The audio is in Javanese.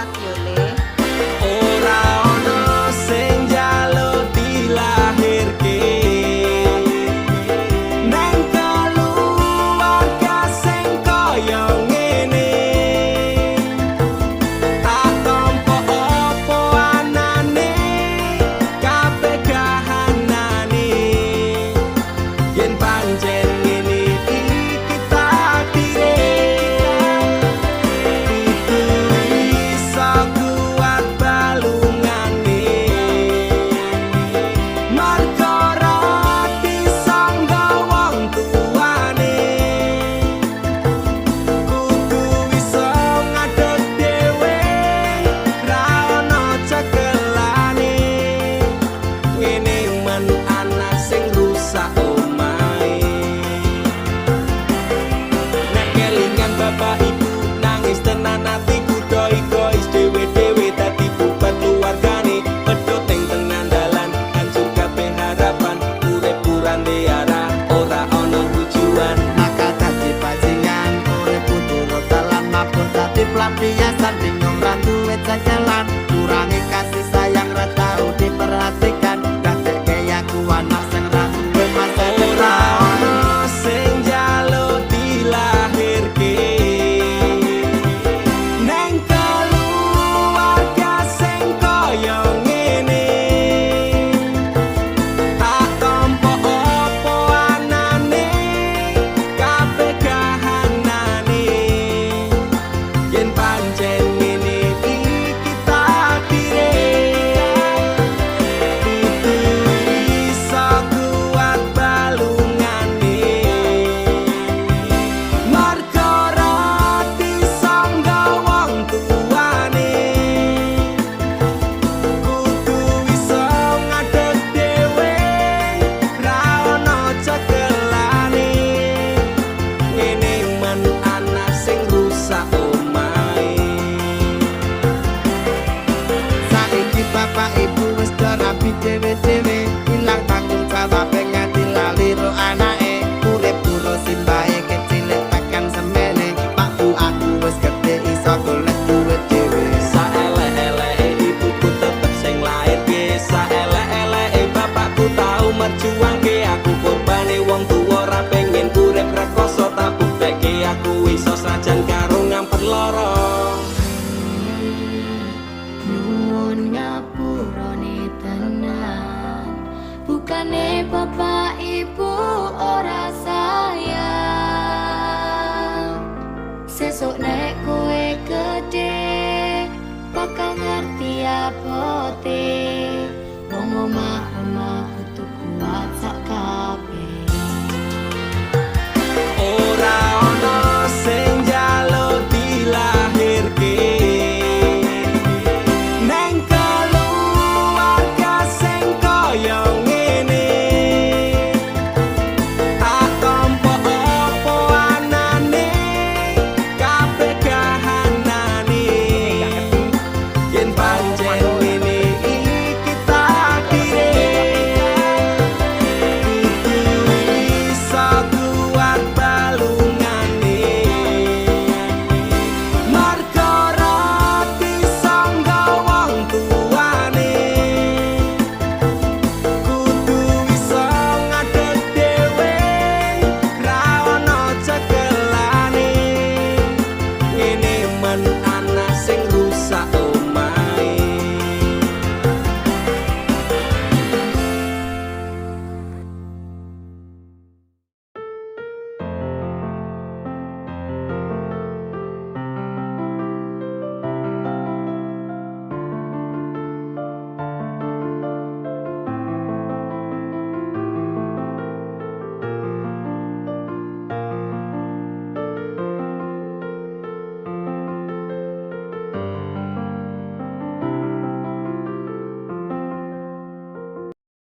kuat yo le. Ora ono sing njaluk dilahirke nang keluarga sing kaya ngene. Tak tampa apa anane kabeh kahanane yen pancen ngene iki takdire. Kudu iso kuat balungane merga ora disangga wong tuane. Kudu iso ngadeg dhewe ra ono cekelane. Ngene men anak sing rusak omahe. Nek kelingan bapak ibu nangis tenan atiku doi-gois dhewe-dhewe dadi bubar keluargane. Pedhot ing tengah dalan hancur kabeh harapan urip kurang arah ora ono tujuan. Nakal dadi bajingan urip turut dalan mabur dadi pelampiasan bingung ra duwe jalan kurangi kasih sayang